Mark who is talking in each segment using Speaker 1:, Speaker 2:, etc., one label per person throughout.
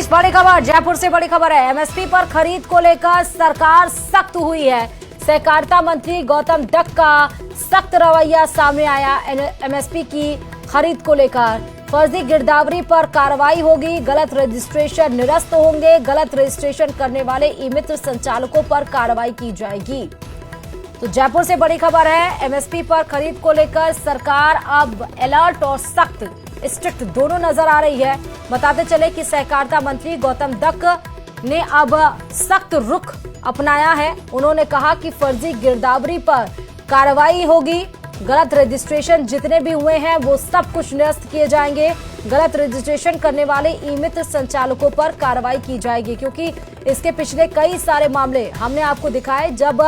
Speaker 1: रजनीश, बड़ी खबर जयपुर से बड़ी खबर है। एमएसपी पर खरीद को लेकर सरकार सख्त हुई है। सहकारिता मंत्री गौतम डक का सख्त रवैया सामने आया। एमएसपी की खरीद को लेकर फर्जी गिरदावरी पर कार्रवाई होगी, गलत रजिस्ट्रेशन निरस्त होंगे, गलत रजिस्ट्रेशन करने वाले ई मित्र संचालकों पर कार्रवाई की जाएगी। तो जयपुर से बड़ी खबर है, एमएसपी पर खरीद को लेकर सरकार अब अलर्ट और सख्त स्ट्रिक्ट दोनों नजर आ रही है। बताते चले कि सहकारिता मंत्री गौतम डक ने अब सख्त रुख अपनाया है। उन्होंने कहा कि फर्जी गिरदावरी पर कार्रवाई होगी, गलत रजिस्ट्रेशन जितने भी हुए हैं वो सब कुछ निरस्त किए जाएंगे, गलत रजिस्ट्रेशन करने वाले ई मित्र संचालकों पर कार्रवाई की जाएगी। क्योंकि इसके पिछले कई सारे मामले हमने आपको दिखाए जब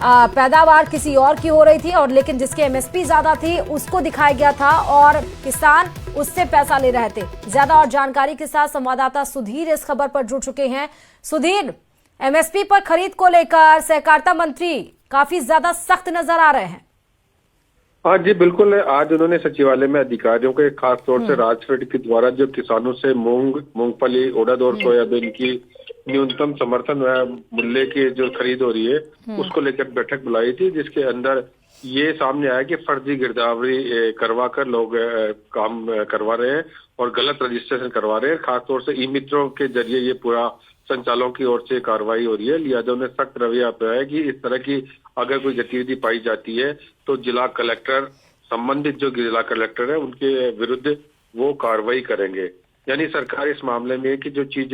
Speaker 1: पैदावार किसी और की हो रही थी और लेकिन जिसकी एमएसपी ज्यादा थी उसको दिखाया गया था और किसान उससे पैसा ले रहे थे। ज्यादा और जानकारी के साथ संवाददाता सुधीर इस खबर पर जुड़ चुके हैं। सुधीर, एमएसपी पर खरीद को लेकर सहकारिता मंत्री काफी ज्यादा सख्त नजर आ रहे हैं।
Speaker 2: हाँ जी, बिल्कुल। आज उन्होंने सचिवालय में अधिकारियों के खास तौर से राजफेड के द्वारा जो किसानों से मूंगफली, उड़द और सोयाबीन की न्यूनतम समर्थन मूल्य की जो खरीद हो रही है उसको लेकर बैठक बुलाई थी, जिसके अंदर ये सामने आया कि फर्जी गिरदावरी करवा कर लोग काम करवा रहे हैं और गलत रजिस्ट्रेशन करवा रहे हैं। खासतौर से ई मित्रों के जरिए ये पूरा संचालकों की ओर से कार्रवाई हो रही है। लिहाजा उन्हें सख्त रवैया अपनाया है कि इस तरह की अगर कोई गतिविधि पाई जाती है तो जिला कलेक्टर, संबंधित जो जिला कलेक्टर है उनके विरुद्ध वो कार्रवाई करेंगे। यानी सरकार इस मामले में कि जो चीज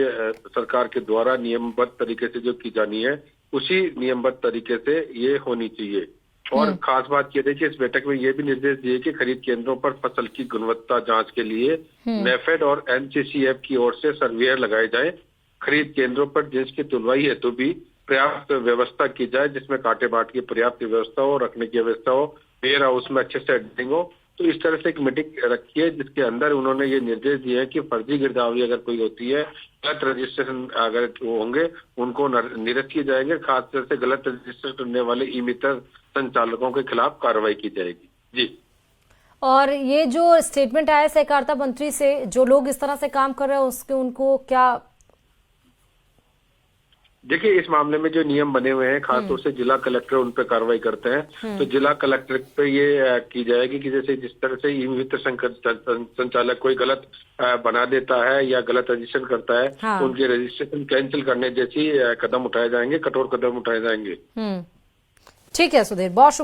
Speaker 2: सरकार के द्वारा नियमबद्ध तरीके से जो की जानी है उसी नियमबद्ध तरीके से ये होनी चाहिए। और खास बात ये देखिए, इस बैठक में ये भी निर्देश दिए कि खरीद केंद्रों पर फसल की गुणवत्ता जांच के लिए नेफेड और एनसीसीएफ की ओर से सर्वेयर लगाए जाए। खरीद केंद्रों पर जिसकी तुलवाई हेतु भी पर्याप्त व्यवस्था की जाए, जिसमें कांटे बाट की पर्याप्त व्यवस्था हो, रखने की व्यवस्था हो, वेयर हाउस में अच्छे से एडिटिंग हो। तो इस तरह से एक मीटिंग रखी है जिसके अंदर उन्होंने ये निर्देश दिए हैं कि फर्जी गिरदावरी अगर कोई होती है, गलत रजिस्ट्रेशन अगर वो होंगे उनको निरस्त किए जाएंगे। खासतौर से गलत रजिस्ट्रेशन करने वाले ई मित्र संचालकों के खिलाफ कार्रवाई की जाएगी। जी।
Speaker 1: और ये जो स्टेटमेंट आया सहकारिता मंत्री से, जो लोग इस तरह से काम कर रहे हैं उसके उनको क्या?
Speaker 2: देखिए, इस मामले में जो नियम बने हुए हैं खासतौर से जिला कलेक्टर उन पर कार्रवाई करते हैं। तो जिला कलेक्टर पे ये की जाएगी कि जैसे जिस तरह से ई मित्र संचालक कोई गलत बना देता है या गलत रजिस्ट्रेशन करता है,
Speaker 1: हाँ।
Speaker 2: उनके रजिस्ट्रेशन कैंसिल करने जैसी कदम उठाए जाएंगे, कठोर कदम उठाए जाएंगे।
Speaker 1: ठीक है सुधीर, बहुत शुक्रिया।